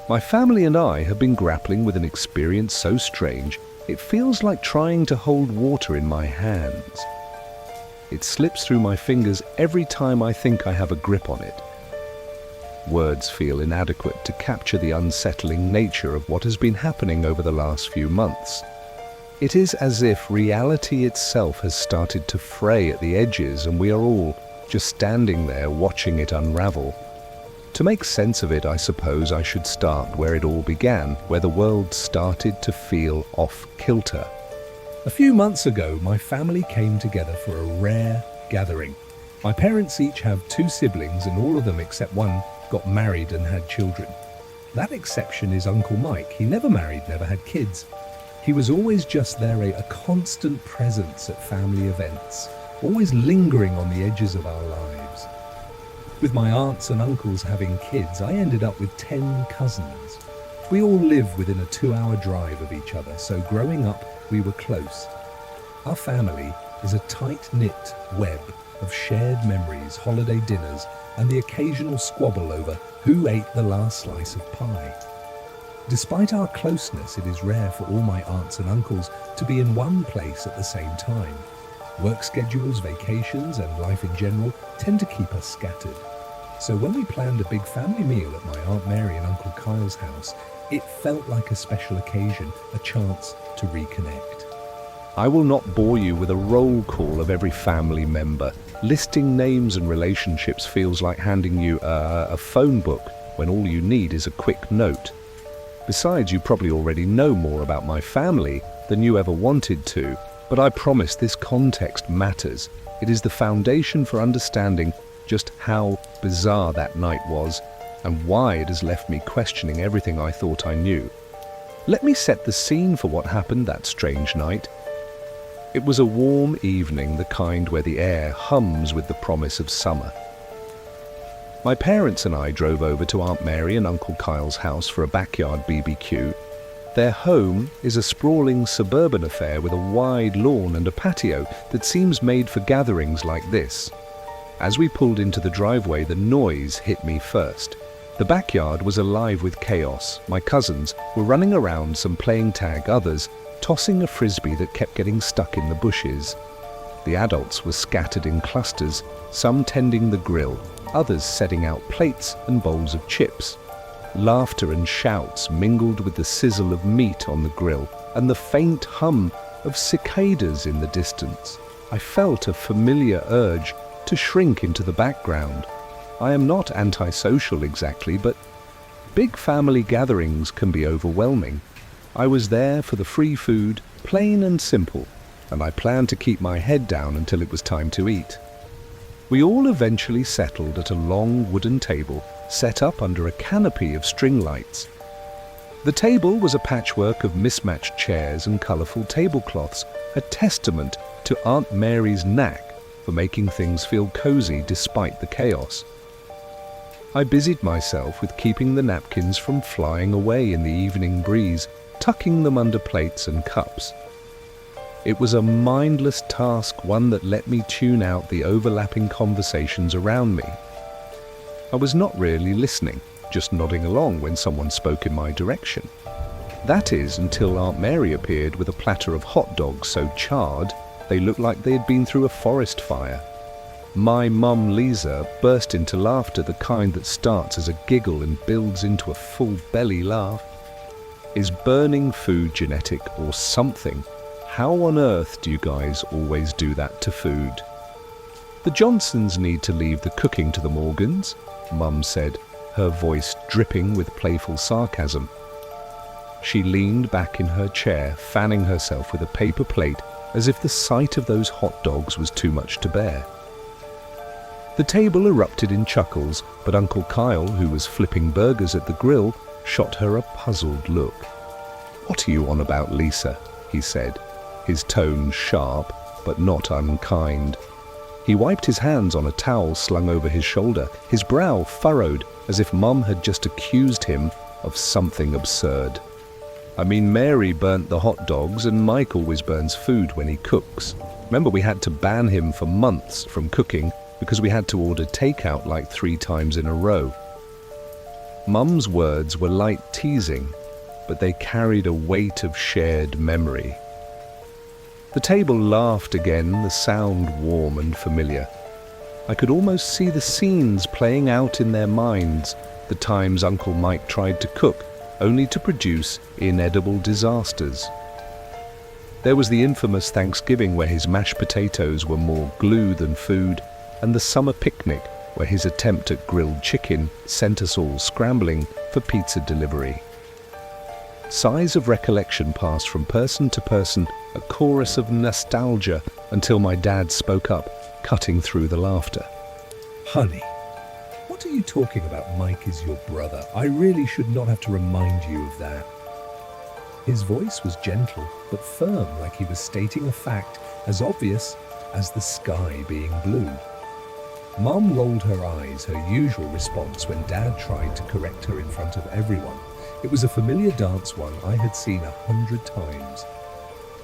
My family and I have been grappling with an experience so strange, it feels like trying to hold water in my hands. It slips through my fingers every time I think I have a grip on it. Words feel inadequate to capture the unsettling nature of what has been happening over the last few months. It is as if reality itself has started to fray at the edges and we are all just standing there watching it unravel. To make sense of it, I suppose I should start where it all began, where the world started to feel off-kilter. A few months ago, my family came together for a rare gathering. My parents each have 2 siblings and all of them except one got married and had children. That exception is Uncle Mike. He never married, never had kids. He was always just there, a constant presence at family events, always lingering on the edges of our lives. With my aunts and uncles having kids, I ended up with 10 cousins. We all live within a 2-hour drive of each other, so growing up, we were close. Our family is a tight-knit web of shared memories, holiday dinners, and the occasional squabble over who ate the last slice of pie. Despite our closeness, it is rare for all my aunts and uncles to be in one place at the same time. Work schedules, vacations, and life in general tend to keep us scattered. So when we planned a big family meal at my Aunt Mary and Uncle Kyle's house, it felt like a special occasion, a chance to reconnect. I will not bore you with a roll call of every family member. Listing names and relationships feels like handing you a phone book when all you need is a quick note. Besides, you probably already know more about my family than you ever wanted to, but I promise this context matters. It is the foundation for understanding just how bizarre that night was and why it has left me questioning everything I thought I knew. Let me set the scene for what happened that strange night. It was a warm evening, the kind where the air hums with the promise of summer. My parents and I drove over to Aunt Mary and Uncle Kyle's house for a backyard BBQ. Their home is a sprawling suburban affair with a wide lawn and a patio that seems made for gatherings like this. As we pulled into the driveway, the noise hit me first. The backyard was alive with chaos. My cousins were running around, some playing tag, others tossing a frisbee that kept getting stuck in the bushes. The adults were scattered in clusters, some tending the grill, others setting out plates and bowls of chips. Laughter and shouts mingled with the sizzle of meat on the grill and the faint hum of cicadas in the distance. I felt a familiar urge to shrink into the background. I am not antisocial exactly, but big family gatherings can be overwhelming. I was there for the free food, plain and simple, and I planned to keep my head down until it was time to eat. We all eventually settled at a long wooden table set up under a canopy of string lights. The table was a patchwork of mismatched chairs and colourful tablecloths, a testament to Aunt Mary's knack for making things feel cozy despite the chaos. I busied myself with keeping the napkins from flying away in the evening breeze, tucking them under plates and cups. It was a mindless task, one that let me tune out the overlapping conversations around me. I was not really listening, just nodding along when someone spoke in my direction. That is, until Aunt Mary appeared with a platter of hot dogs so charred they looked like they had been through a forest fire. My mum Lisa burst into laughter, the kind that starts as a giggle and builds into a full belly laugh. Is burning food genetic or something? How on earth do you guys always do that to food? The Johnsons need to leave the cooking to the Morgans, Mum said, her voice dripping with playful sarcasm. She leaned back in her chair, fanning herself with a paper plate as if the sight of those hot dogs was too much to bear. The table erupted in chuckles, but Uncle Kyle, who was flipping burgers at the grill, shot her a puzzled look. "What are you on about, Lisa?" he said, his tone sharp but not unkind. He wiped his hands on a towel slung over his shoulder, his brow furrowed as if Mum had just accused him of something absurd. "I mean, Mary burnt the hot dogs and Mike always burns food when he cooks. Remember, we had to ban him for months from cooking because we had to order takeout like 3 times in a row." Mum's words were light teasing, but they carried a weight of shared memory. The table laughed again, the sound warm and familiar. I could almost see the scenes playing out in their minds, the times Uncle Mike tried to cook, only to produce inedible disasters. There was the infamous Thanksgiving where his mashed potatoes were more glue than food, and the summer picnic where his attempt at grilled chicken sent us all scrambling for pizza delivery. Sighs of recollection passed from person to person, a chorus of nostalgia, until my dad spoke up, cutting through the laughter. Honey, what are you talking about? Mike is your brother. I really should not have to remind you of that. His voice was gentle but firm, like he was stating a fact as obvious as the sky being blue. Mom rolled her eyes, her usual response when Dad tried to correct her in front of everyone. It was a familiar dance one I had seen 100 times.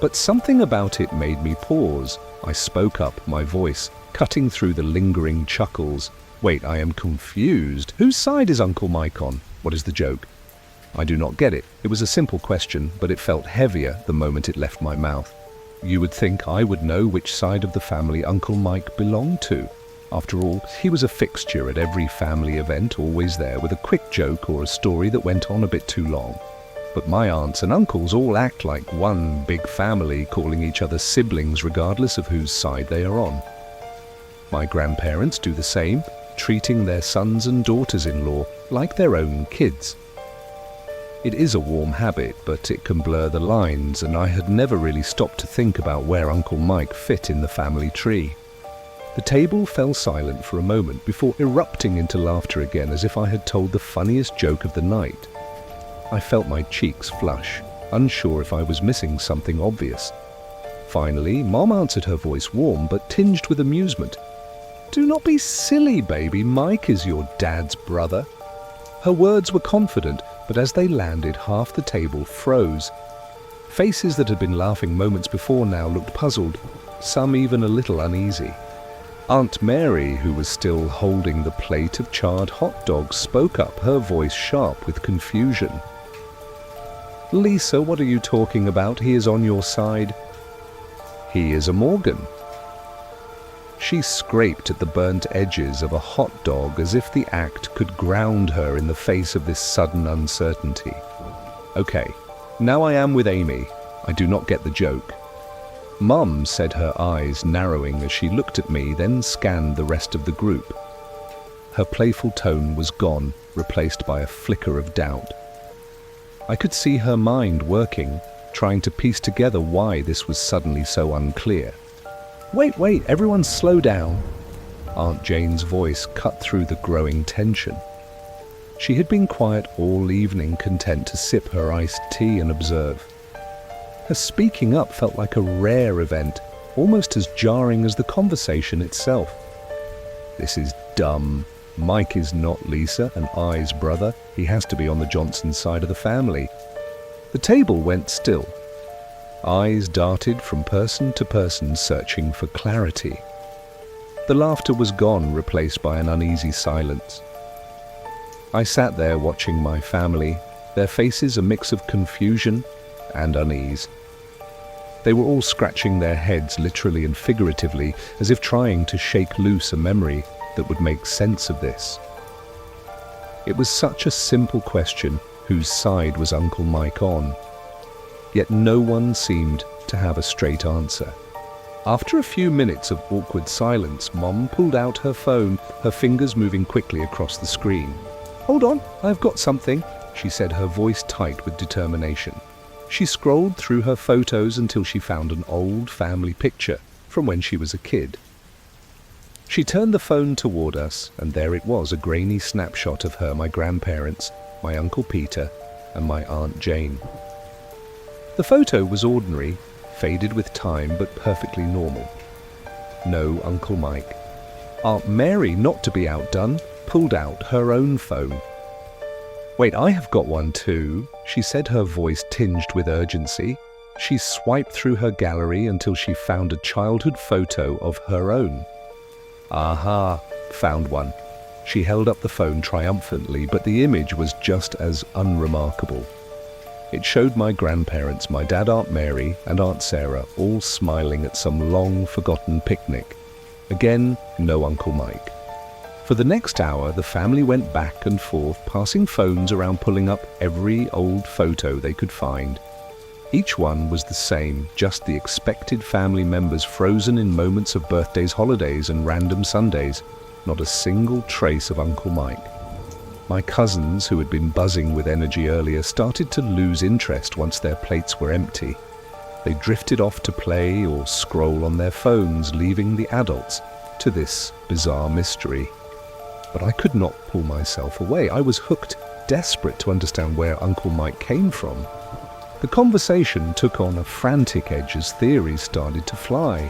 But something about it made me pause. I spoke up, my voice cutting through the lingering chuckles. Wait, I am confused. Whose side is Uncle Mike on? What is the joke? I do not get it. It was a simple question, but it felt heavier the moment it left my mouth. You would think I would know which side of the family Uncle Mike belonged to. After all, he was a fixture at every family event, always there with a quick joke or a story that went on a bit too long. But my aunts and uncles all act like one big family, calling each other siblings regardless of whose side they are on. My grandparents do the same, treating their sons and daughters-in-law like their own kids. It is a warm habit, but it can blur the lines, and I had never really stopped to think about where Uncle Mike fit in the family tree. The table fell silent for a moment before erupting into laughter again, as if I had told the funniest joke of the night. I felt my cheeks flush, unsure if I was missing something obvious. Finally, Mom answered, her voice warm but tinged with amusement. "Do not be silly, baby. Mike is your dad's brother." Her words were confident, but as they landed, half the table froze. Faces that had been laughing moments before now looked puzzled, some even a little uneasy. Aunt Mary, who was still holding the plate of charred hot dogs, spoke up, her voice sharp with confusion. "Lisa, what are you talking about? He is on your side." "He is a Morgan." She scraped at the burnt edges of a hot dog as if the act could ground her in the face of this sudden uncertainty. "Okay, now I am with Amy. I do not get the joke." Mum said, her eyes narrowing as she looked at me, then scanned the rest of the group. Her playful tone was gone, replaced by a flicker of doubt. I could see her mind working, trying to piece together why this was suddenly so unclear. Wait, everyone slow down." Aunt Jane's voice cut through the growing tension. She had been quiet all evening, content to sip her iced tea and observe. Her speaking up felt like a rare event, almost as jarring as the conversation itself. "This is dumb. Mike is not Lisa and I's brother. He has to be on the Johnson side of the family." The table went still. Eyes darted from person to person, searching for clarity. The laughter was gone, replaced by an uneasy silence. I sat there watching my family, their faces a mix of confusion and unease. They were all scratching their heads, literally and figuratively, as if trying to shake loose a memory that would make sense of this. It was such a simple question, whose side was Uncle Mike on? Yet no one seemed to have a straight answer. After a few minutes of awkward silence, Mom pulled out her phone, her fingers moving quickly across the screen. "Hold on, I've got something," she said, her voice tight with determination. She scrolled through her photos until she found an old family picture from when she was a kid. She turned the phone toward us, and there it was, a grainy snapshot of her, my grandparents, my Uncle Peter, and my Aunt Jane. The photo was ordinary, faded with time, but perfectly normal. No Uncle Mike. Aunt Mary, not to be outdone, pulled out her own phone. "Wait, I have got one too," she said, her voice tinged with urgency. She swiped through her gallery until she found a childhood photo of her own. "Aha, found one." She held up the phone triumphantly, but the image was just as unremarkable. It showed my grandparents, my dad, Aunt Mary, and Aunt Sarah, all smiling at some long-forgotten picnic. Again, no Uncle Mike. For the next hour, the family went back and forth, passing phones around, pulling up every old photo they could find. Each one was the same, just the expected family members frozen in moments of birthdays, holidays, and random Sundays. Not a single trace of Uncle Mike. My cousins, who had been buzzing with energy earlier, started to lose interest once their plates were empty. They drifted off to play or scroll on their phones, leaving the adults to this bizarre mystery. But I could not pull myself away. I was hooked, desperate to understand where Uncle Mike came from. The conversation took on a frantic edge as theories started to fly.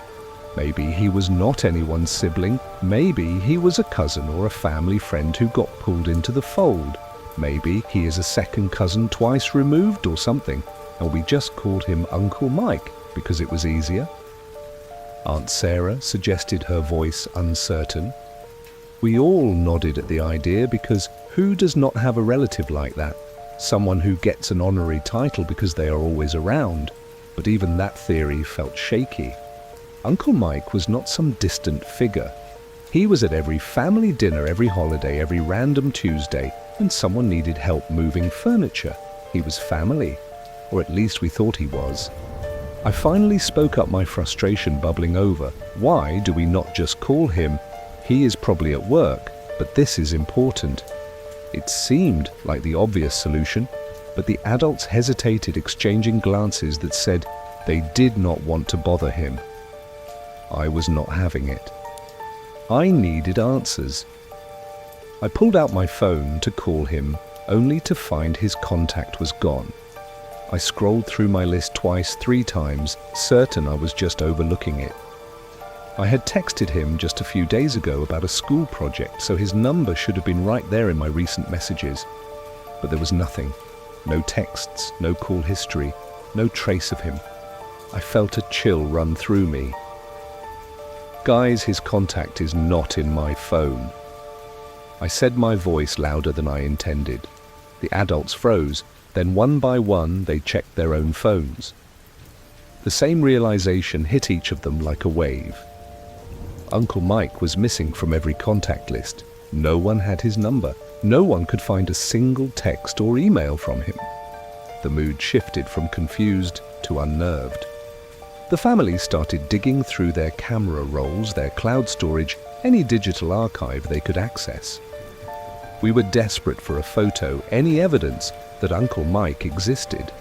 Maybe he was not anyone's sibling. Maybe he was a cousin or a family friend who got pulled into the fold. Maybe he is a second cousin twice removed or something, and we just called him Uncle Mike because it was easier. Aunt Sarah suggested, her voice uncertain. We all nodded at the idea, because who does not have a relative like that? Someone who gets an honorary title because they are always around. But even that theory felt shaky. Uncle Mike was not some distant figure. He was at every family dinner, every holiday, every random Tuesday, when someone needed help moving furniture. He was family, or at least we thought he was. I finally spoke up, my frustration bubbling over. Why do we not just call him? He is probably at work, but this is important. It seemed like the obvious solution, but the adults hesitated, exchanging glances that said they did not want to bother him. I was not having it. I needed answers. I pulled out my phone to call him, only to find his contact was gone. I scrolled through my list twice, 3 times, certain I was just overlooking it. I had texted him just a few days ago about a school project, so his number should have been right there in my recent messages. But there was nothing. No texts, no call history, no trace of him. I felt a chill run through me. Guys, his contact is not in my phone. I said, my voice louder than I intended. The adults froze, then one by one they checked their own phones. The same realization hit each of them like a wave. Uncle Mike was missing from every contact list. No one had his number. No one could find a single text or email from him. The mood shifted from confused to unnerved. The family started digging through their camera rolls, their cloud storage, any digital archive they could access. We were desperate for a photo, any evidence that Uncle Mike existed.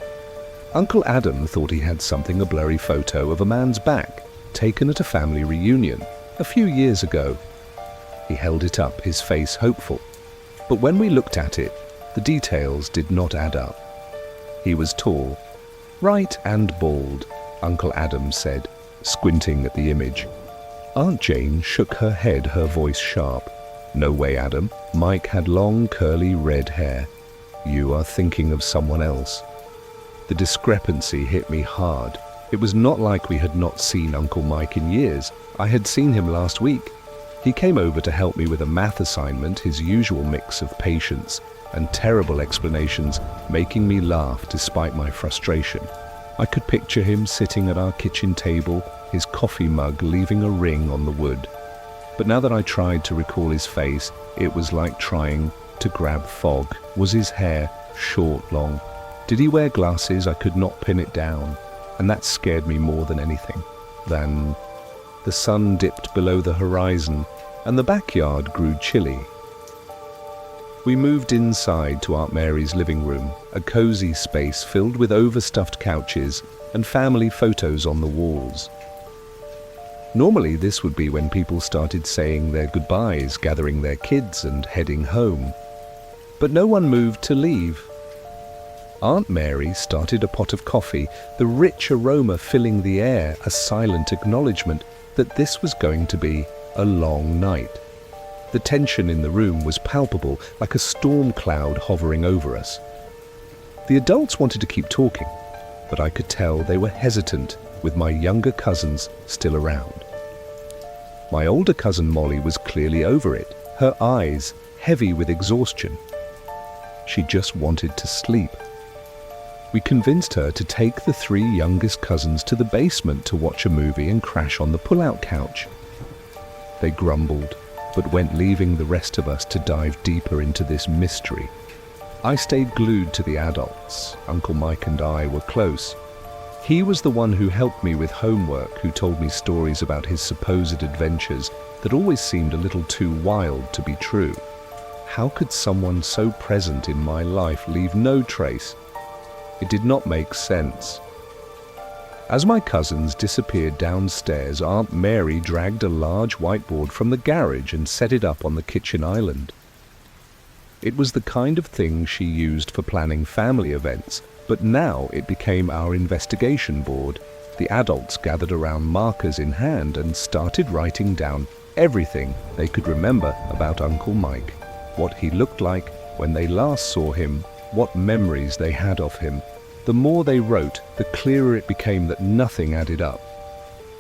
Uncle Adam thought he had something, a blurry photo of a man's back, taken at a family reunion a few years ago. He held it up, his face hopeful. But when we looked at it, the details did not add up. He was tall, right and bald, Uncle Adam said, squinting at the image. Aunt Jane shook her head, her voice sharp. No way, Adam. Mike had long, curly red hair. You are thinking of someone else. The discrepancy hit me hard. It was not like we had not seen Uncle Mike in years. I had seen him last week. He came over to help me with a math assignment, his usual mix of patience and terrible explanations, making me laugh despite my frustration. I could picture him sitting at our kitchen table, his coffee mug leaving a ring on the wood. But now that I tried to recall his face, it was like trying to grab fog. Was his hair short, long? Did he wear glasses? I could not pin it down, and that scared me more than anything. The sun dipped below the horizon, and the backyard grew chilly. We moved inside to Aunt Mary's living room, a cozy space filled with overstuffed couches and family photos on the walls. Normally this would be when people started saying their goodbyes, gathering their kids and heading home. But no one moved to leave. Aunt Mary started a pot of coffee, the rich aroma filling the air, a silent acknowledgement that this was going to be a long night. The tension in the room was palpable, like a storm cloud hovering over us. The adults wanted to keep talking, but I could tell they were hesitant, with my younger cousins still around. My older cousin Molly was clearly over it. her eyes heavy with exhaustion. She just wanted to sleep. We convinced her to take the 3 youngest cousins to the basement to watch a movie and crash on the pull-out couch. They grumbled, but went, leaving the rest of us to dive deeper into this mystery. I stayed glued to the adults. Uncle Mike and I were close. He was the one who helped me with homework, who told me stories about his supposed adventures that always seemed a little too wild to be true. How could someone so present in my life leave no trace? It did not make sense. As my cousins disappeared downstairs, Aunt Mary dragged a large whiteboard from the garage and set it up on the kitchen island. It was the kind of thing she used for planning family events, but now it became our investigation board. The adults gathered around, markers in hand, and started writing down everything they could remember about Uncle Mike. What he looked like when they last saw him, what memories they had of him. The more they wrote, the clearer it became that nothing added up.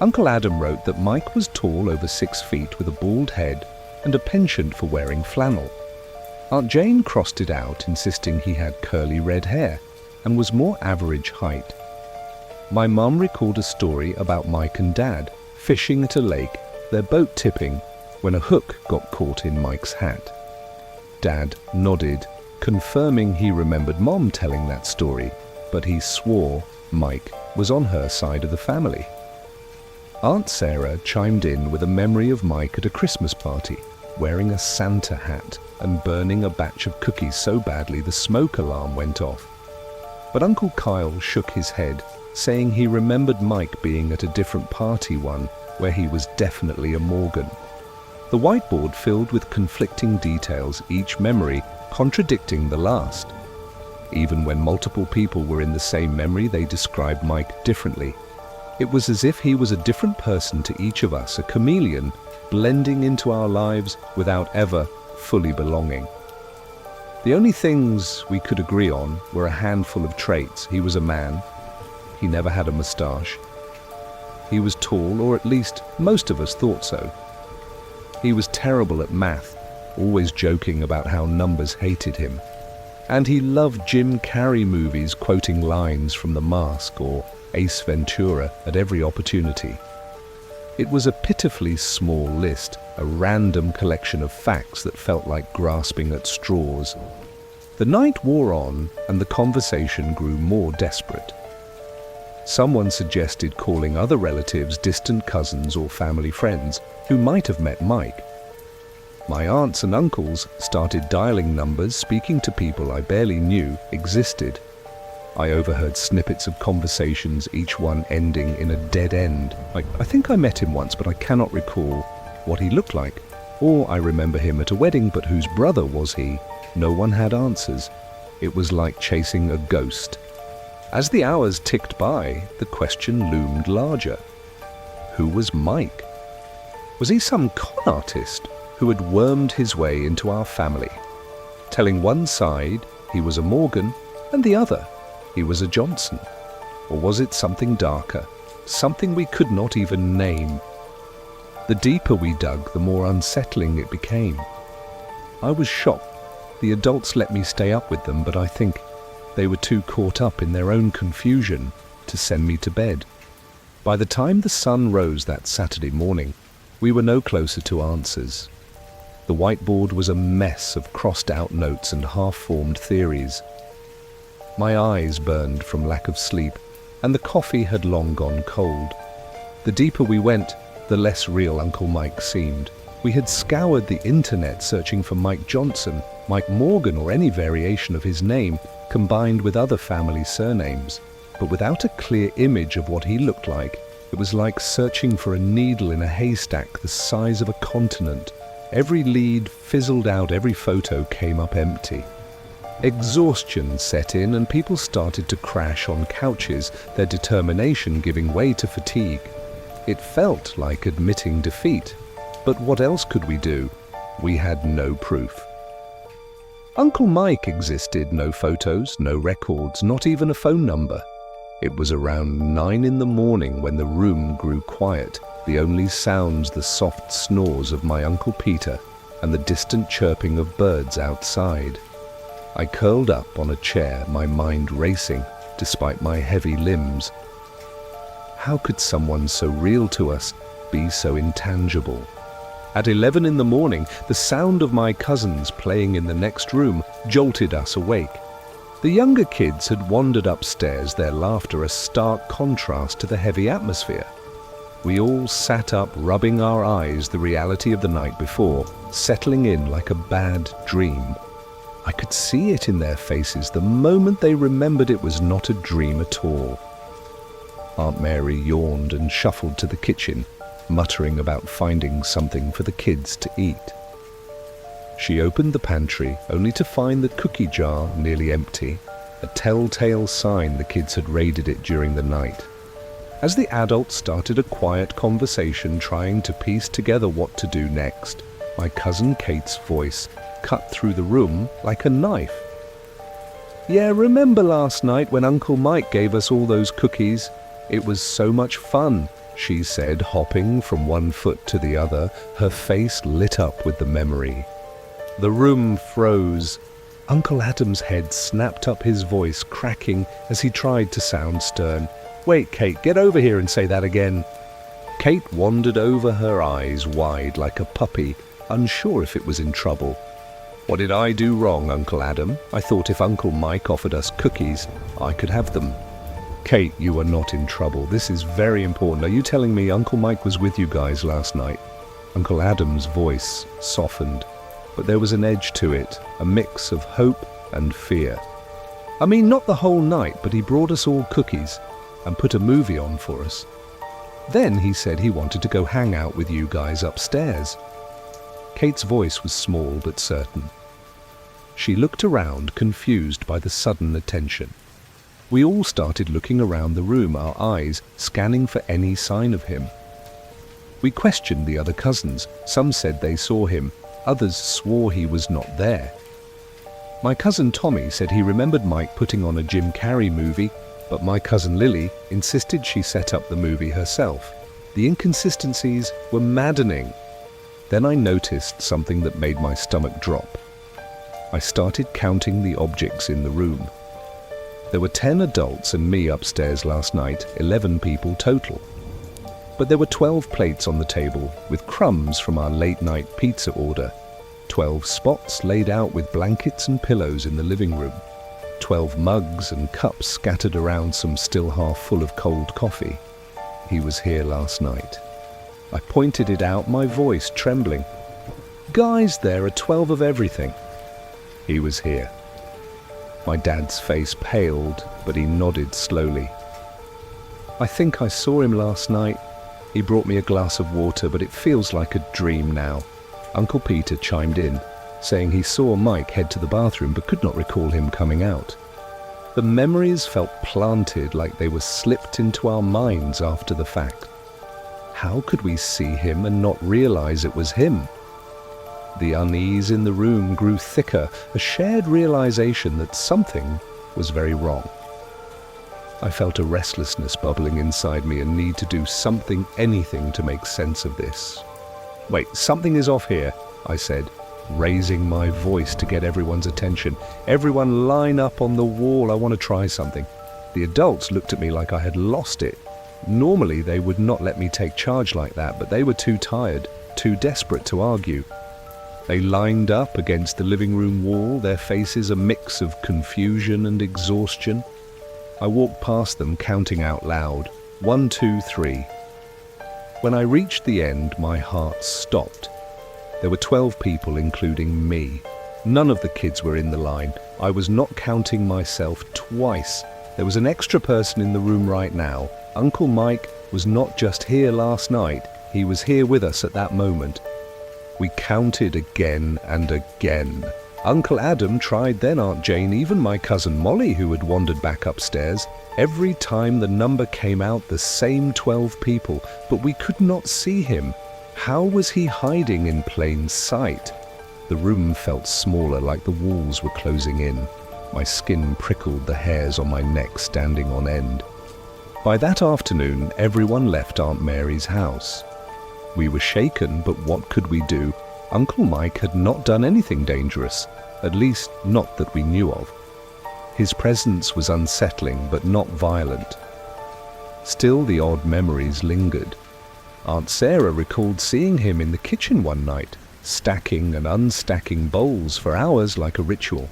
Uncle Adam wrote that Mike was tall, over 6 feet, with a bald head and a penchant for wearing flannel. Aunt Jane crossed it out, insisting he had curly red hair and was more average height. My mum recalled a story about Mike and Dad fishing at a lake, their boat tipping when a hook got caught in Mike's hat. Dad nodded, confirming he remembered Mom telling that story, but he swore Mike was on her side of the family. Aunt Sarah chimed in with a memory of Mike at a Christmas party, wearing a Santa hat and burning a batch of cookies so badly the smoke alarm went off. But Uncle Kyle shook his head, saying he remembered Mike being at a different party, one where he was definitely a Morgan. The whiteboard filled with conflicting details, each memory contradicting the last. Even when multiple people were in the same memory, they described Mike differently. It was as if he was a different person to each of us, a chameleon blending into our lives without ever fully belonging. The only things we could agree on were a handful of traits. He was a man. He never had a moustache. He was tall, or at least most of us thought so. He was terrible at math, always joking about how numbers hated him. And he loved Jim Carrey movies, quoting lines from The Mask or Ace Ventura at every opportunity. It was a pitifully small list, a random collection of facts that felt like grasping at straws. The night wore on, and the conversation grew more desperate. Someone suggested calling other relatives, distant cousins or family friends who might have met Mike. My aunts and uncles started dialing numbers, speaking to people I barely knew existed. I overheard snippets of conversations, each one ending in a dead end. I think I met him once, but I cannot recall what he looked like. Or I remember him at a wedding, but whose brother was he? No one had answers. It was like chasing a ghost. As the hours ticked by, the question loomed larger. Who was Mike? Was he some con artist who had wormed his way into our family, telling one side he was a Morgan and the other he was a Johnson? Or was it something darker, something we could not even name? The deeper we dug, the more unsettling it became. I was shocked. The adults let me stay up with them, but I think they were too caught up in their own confusion to send me to bed. By the time the sun rose that Saturday morning, we were no closer to answers. The whiteboard was a mess of crossed-out notes and half-formed theories. My eyes burned from lack of sleep, and the coffee had long gone cold. The deeper we went, the less real Uncle Mike seemed. We had scoured the internet searching for Mike Johnson, Mike Morgan, or any variation of his name, combined with other family surnames. But without a clear image of what he looked like, it was like searching for a needle in a haystack the size of a continent. Every lead fizzled out, every photo came up empty. Exhaustion set in, and people started to crash on couches, their determination giving way to fatigue. It felt like admitting defeat. But what else could we do? We had no proof. Uncle Mike existed, no photos, no records, not even a phone number. It was around 9 in the morning when the room grew quiet, the only sounds the soft snores of my Uncle Peter and the distant chirping of birds outside. I curled up on a chair, my mind racing, despite my heavy limbs. How could someone so real to us be so intangible? At 11 in the morning, the sound of my cousins playing in the next room jolted us awake. The younger kids had wandered upstairs, their laughter a stark contrast to the heavy atmosphere. We all sat up, rubbing our eyes the reality of the night before, settling in like a bad dream. I could see it in their faces the moment they remembered it was not a dream at all. Aunt Mary yawned and shuffled to the kitchen, muttering about finding something for the kids to eat. She opened the pantry only to find the cookie jar nearly empty, a telltale sign the kids had raided it during the night. As the adults started a quiet conversation trying to piece together what to do next, my cousin Kate's voice cut through the room like a knife. "Yeah, remember last night when Uncle Mike gave us all those cookies? It was so much fun," she said, hopping from one foot to the other, her face lit up with the memory. The room froze. Uncle Adam's head snapped up, his voice cracking as he tried to sound stern. "Wait, Kate, get over here and say that again." Kate wandered over, her eyes wide like a puppy, unsure if it was in trouble. "What did I do wrong, Uncle Adam? I thought if Uncle Mike offered us cookies, I could have them." "Kate, you are not in trouble. This is very important. Are you telling me Uncle Mike was with you guys last night?" Uncle Adam's voice softened, but there was an edge to it, a mix of hope and fear. "I mean, not the whole night, but he brought us all cookies and put a movie on for us. Then he said he wanted to go hang out with you guys upstairs." Kate's voice was small but certain. She looked around, confused by the sudden attention. We all started looking around the room, our eyes scanning for any sign of him. We questioned the other cousins. Some said they saw him, others swore he was not there. My cousin Tommy said he remembered Mike putting on a Jim Carrey movie, but my cousin Lily insisted she set up the movie herself. The inconsistencies were maddening. Then I noticed something that made my stomach drop. I started counting the objects in the room. There were 10 adults and me upstairs last night, 11 people total. But there were 12 plates on the table with crumbs from our late-night pizza order, 12 spots laid out with blankets and pillows in the living room, 12 mugs and cups scattered around some still half full of cold coffee. He was here last night. I pointed it out, my voice trembling. "Guys, there are 12 of everything." He was here. My dad's face paled, but he nodded slowly. "I think I saw him last night. He brought me a glass of water, but it feels like a dream now." Uncle Peter chimed in, saying he saw Mike head to the bathroom but could not recall him coming out. The memories felt planted, like they were slipped into our minds after the fact. How could we see him and not realize it was him? The unease in the room grew thicker, a shared realization that something was very wrong. I felt a restlessness bubbling inside me, a need to do something, anything to make sense of this. "Wait, something is off here," I said, raising my voice to get everyone's attention. "Everyone line up on the wall, I want to try something." The adults looked at me like I had lost it. Normally they would not let me take charge like that, but they were too tired, too desperate to argue. They lined up against the living room wall, their faces a mix of confusion and exhaustion. I walked past them, counting out loud, 1, 2, 3. When I reached the end, my heart stopped. There were 12 people, including me. None of the kids were in the line. I was not counting myself twice. There was an extra person in the room right now. Uncle Mike was not just here last night, he was here with us at that moment. We counted again and again. Uncle Adam tried, then Aunt Jane, even my cousin Molly, who had wandered back upstairs. Every time the number came out, the same 12 people, but we could not see him. How was he hiding in plain sight? The room felt smaller, like the walls were closing in. My skin prickled, the hairs on my neck standing on end. By that afternoon, everyone left Aunt Mary's house. We were shaken, but what could we do? Uncle Mike had not done anything dangerous, at least not that we knew of. His presence was unsettling but not violent. Still, the odd memories lingered. Aunt Sarah recalled seeing him in the kitchen one night, stacking and unstacking bowls for hours like a ritual.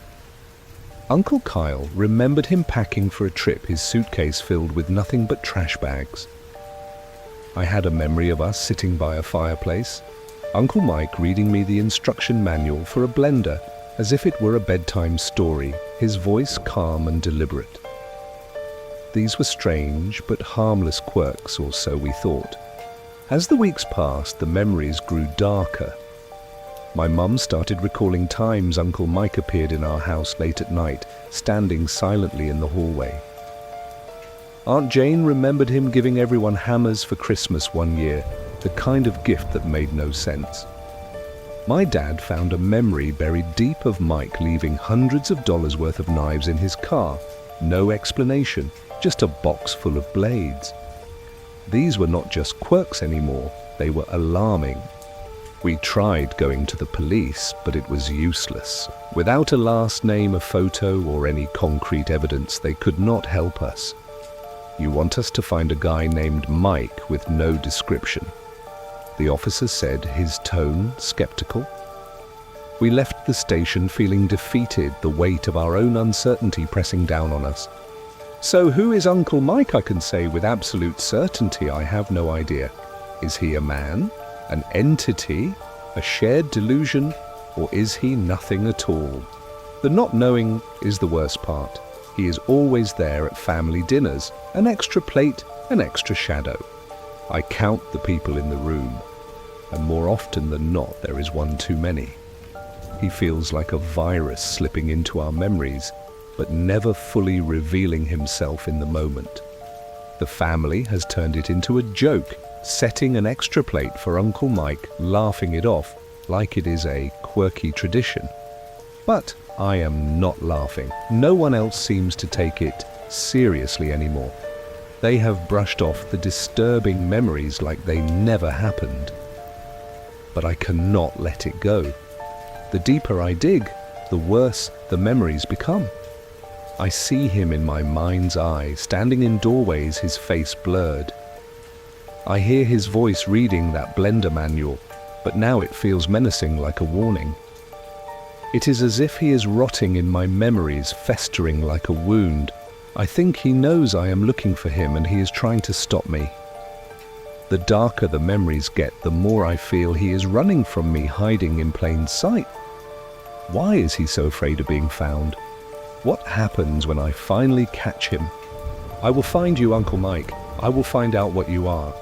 Uncle Kyle remembered him packing for a trip, his suitcase filled with nothing but trash bags. I had a memory of us sitting by a fireplace, Uncle Mike reading me the instruction manual for a blender as if it were a bedtime story, his voice calm and deliberate. These were strange but harmless quirks, or so we thought. As the weeks passed, the memories grew darker. My mum started recalling times Uncle Mike appeared in our house late at night, standing silently in the hallway. Aunt Jane remembered him giving everyone hammers for Christmas one year, the kind of gift that made no sense. My dad found a memory buried deep of Mike leaving hundreds of dollars worth of knives in his car. No explanation, just a box full of blades. These were not just quirks anymore, they were alarming. We tried going to the police, but it was useless. Without a last name, a photo, or any concrete evidence, they could not help us. You want us to find a guy named Mike with no description. The officer said, his tone skeptical. We left the station feeling defeated, the weight of our own uncertainty pressing down on us. So who is Uncle Mike? I can say with absolute certainty I have no idea. Is he a man, an entity, a shared delusion, or is he nothing at all? The not knowing is the worst part. He is always there at family dinners, an extra plate, an extra shadow. I count the people in the room, and more often than not there is one too many. He feels like a virus slipping into our memories, but never fully revealing himself in the moment. The family has turned it into a joke, setting an extra plate for Uncle Mike, laughing it off like it is a quirky tradition. But I am not laughing. No one else seems to take it seriously anymore. They have brushed off the disturbing memories like they never happened. But I cannot let it go. The deeper I dig, the worse the memories become. I see him in my mind's eye, standing in doorways, his face blurred. I hear his voice reading that blender manual, but now it feels menacing, like a warning. It is as if he is rotting in my memories, festering like a wound. I think he knows I am looking for him and he is trying to stop me. The darker the memories get, the more I feel he is running from me, hiding in plain sight. Why is he so afraid of being found? What happens when I finally catch him? I will find you, Uncle Mike. I will find out what you are.